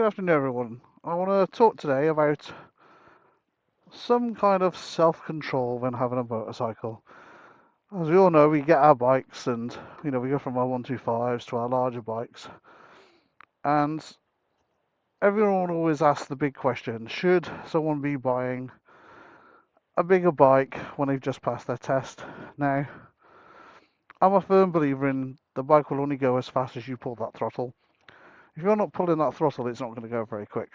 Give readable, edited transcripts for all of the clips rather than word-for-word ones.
Good afternoon, everyone. I want to talk today about some kind of self-control when having a motorcycle. As we all know, we get our bikes and, we go from our 125s to our larger bikes. And everyone always asks the big question, should someone be buying a bigger bike when they've just passed their test? Now, I'm a firm believer in the bike will only go as fast as you pull that throttle. If you're not pulling that throttle, it's not going to go very quick.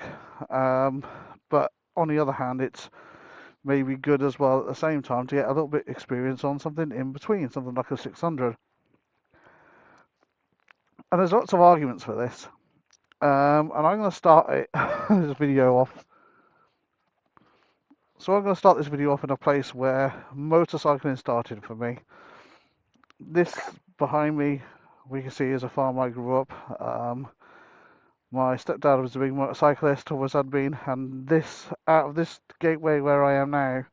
But on the other hand, it's may be good as well at the same time to get a little bit experience on something in between, something like a 600. And there's lots of arguments for this. And I'm going to start this video off. So I'm going to start this video off in a place where motorcycling started for me. This behind me, we can see, is a farm I grew up. My stepdad was a big motorcyclist, always had been, and this out of this gateway where I am now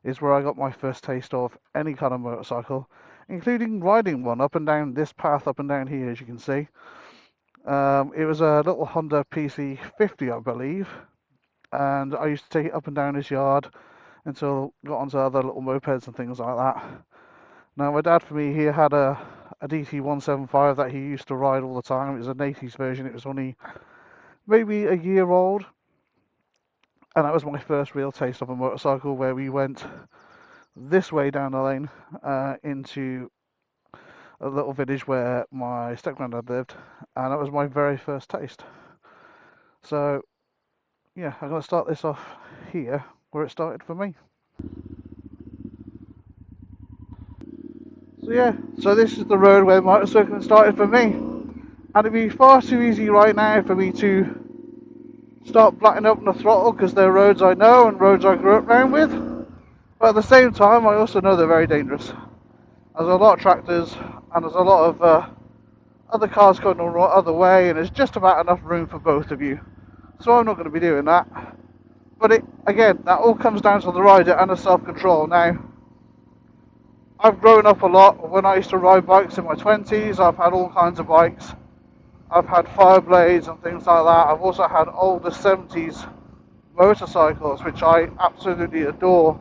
is where I got my first taste of any kind of motorcycle, including riding one up and down this path up and down here, as you can see. It was a little Honda PC50, I believe, and I used to take it up and down his yard until I got onto other little mopeds and things like that. Now, my dad, for me, he had a DT175 that he used to ride all the time. It was an 80s version. It was only maybe a year old, and that was my first real taste of a motorcycle, where we went this way down the lane into a little village where my step-granddad lived, and that was my very first taste. So, yeah, I'm going to start this off here, where it started for me. So yeah, so this is the road where motorcycling started for me. And it'd be far too easy right now for me to start blatting open the throttle, because they're roads I know and roads I grew up around with. But at the same time, I also know they're very dangerous. There's a lot of tractors, and there's a lot of other cars going the other way, and there's just about enough room for both of you. So I'm not going to be doing that. But again, that all comes down to the rider and the self-control. Now, I've grown up a lot. When I used to ride bikes in my 20s, I've had all kinds of bikes. I've had Fireblades and things like that. I've also had older 70s motorcycles, which I absolutely adore.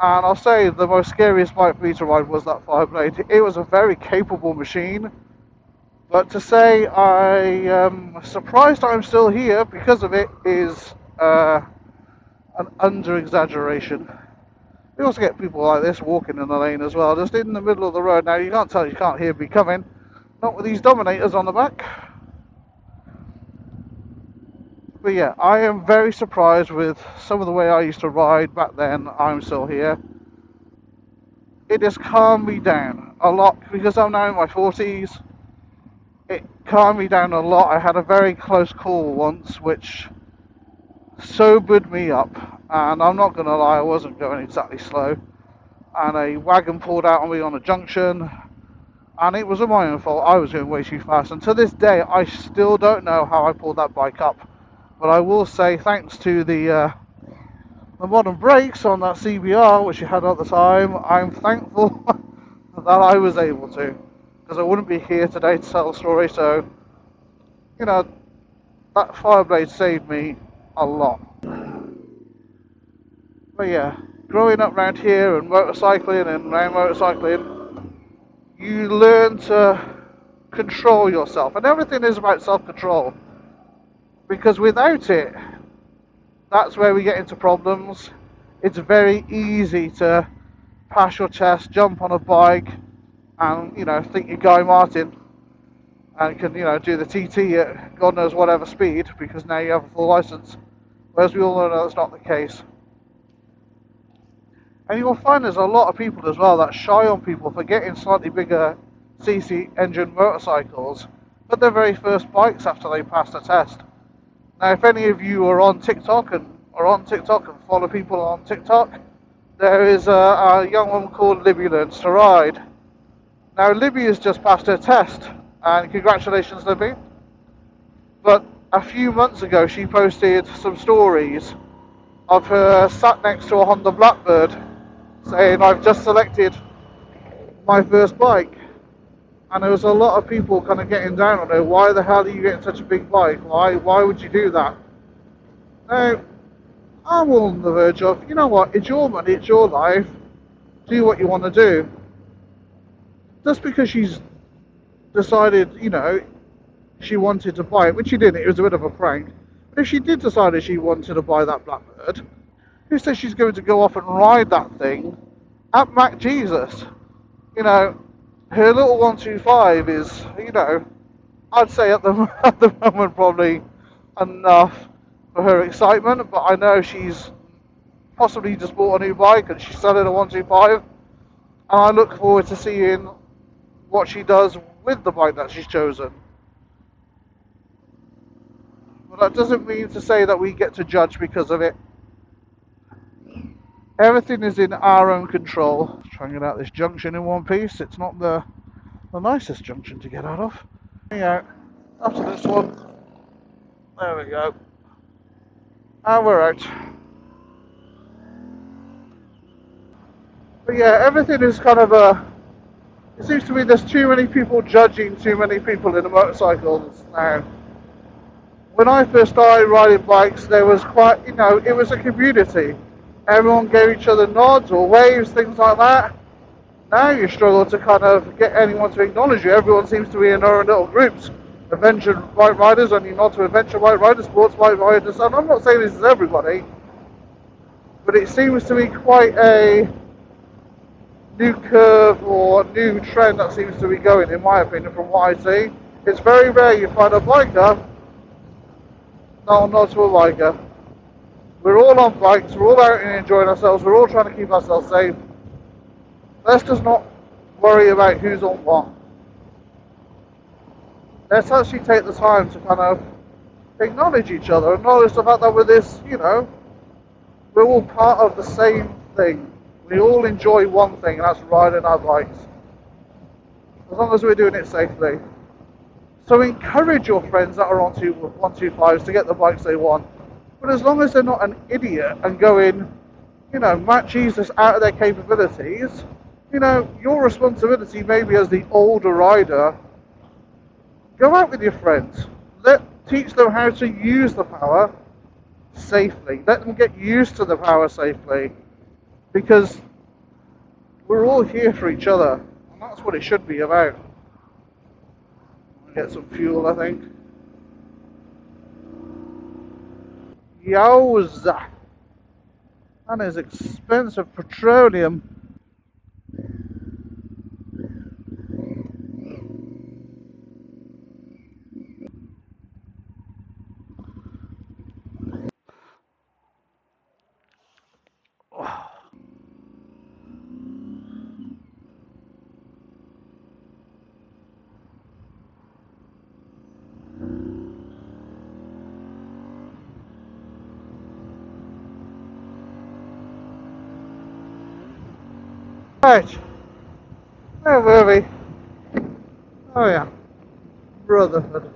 And I'll say the most scariest bike for me to ride was that Fireblade. It was a very capable machine. But to say I am surprised I'm still here because of it is an under-exaggeration. You also get people like this walking in the lane as well, just in the middle of the road. Now, you can't tell, you can't hear me coming. Not with these Dominators on the back. But yeah, I am very surprised with some of the way I used to ride back then. I'm still here. It has calmed me down a lot because I'm now in my 40s. It calmed me down a lot. I had a very close call once, which sobered me up. And I'm not going to lie, I wasn't going exactly slow. And a wagon pulled out on me on a junction. And it was my own fault. I was going way too fast. And to this day, I still don't know how I pulled that bike up. But I will say, thanks to the modern brakes on that CBR, which you had at the time, I'm thankful that I was able to. Because I wouldn't be here today to tell the story. So, that Fireblade saved me a lot. But yeah, growing up around here and motorcycling and around motorcycling, you learn to control yourself. And everything is about self-control. Because without it, that's where we get into problems. It's very easy to pass your test, jump on a bike, and think you're Guy Martin and can do the TT at God knows whatever speed because now you have a full license. Whereas we all know that's not the case. And you'll find there's a lot of people as well that shy on people for getting slightly bigger CC engine motorcycles, but their very first bikes after they pass the test. Now, if any of you are on TikTok and follow people on TikTok, there is a young woman called Libby Learns to Ride. Now, Libby has just passed her test, and congratulations, Libby. But a few months ago, she posted some stories of her sat next to a Honda Blackbird, saying, "I've just selected my first bike." And there was a lot of people kind of getting down on it. Why the hell are you getting such a big bike? Why would you do that? Now, I'm all on the verge of, you know what, it's your money, it's your life, do what you want to do. Just because she's decided, you know, she wanted to buy it, which she didn't, it was a bit of a prank. But if she did decide that she wanted to buy that Blackbird, who says she's going to go off and ride that thing at Mac Jesus? You know, her little 125 is, you know, I'd say at the, at the moment probably enough for her excitement, but I know she's possibly just bought a new bike and she's selling a 125, and I look forward to seeing what she does with the bike that she's chosen. But that doesn't mean to say that we get to judge because of it. Everything is in our own control. Try and get out this junction in one piece. It's not the nicest junction to get out of. Yeah, after this one, there we go. And we're out. But yeah, everything is kind of a... It seems to me there's too many people judging too many people in the motorcycles now. When I first started riding bikes, there was quite, you know, it was a community. Everyone gave each other nods or waves, things like that. Now you struggle to kind of get anyone to acknowledge you. Everyone seems to be in their own little groups. Adventure bike riders only nod to adventure bike riders, sports bike riders, and I'm not saying this is everybody, but it seems to be quite a new curve or new trend that seems to be going, in my opinion, from what I see. It's very rare you find a biker that'll nod to a biker. We're all on bikes, we're all out and enjoying ourselves, we're all trying to keep ourselves safe. Let's just not worry about who's on what. Let's actually take the time to kind of acknowledge each other, acknowledge the fact that we're this, you know, we're all part of the same thing. We all enjoy one thing, and that's riding our bikes. As long as we're doing it safely. So encourage your friends that are on 125s to get the bikes they want. But as long as they're not an idiot and going, you know, Matt Jesus out of their capabilities, you know, your responsibility maybe as the older rider, go out with your friends. Teach them how to use the power safely. Let them get used to the power safely. Because we're all here for each other. And that's what it should be about. Get some fuel, I think. Yowza! That is expensive petroleum. Right, where were we? Oh yeah, brotherhood,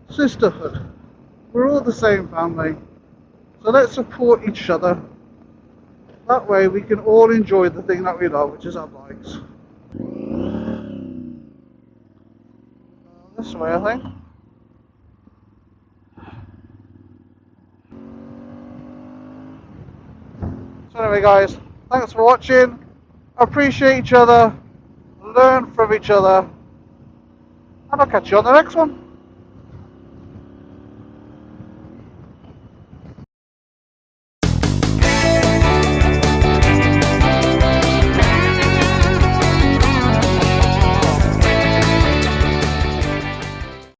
sisterhood. We're all the same family, so let's support each other. That way we can all enjoy the thing that we love, which is our bikes. This way, I think. So anyway guys, thanks for watching. Appreciate each other, learn from each other, and I'll catch you on the next one.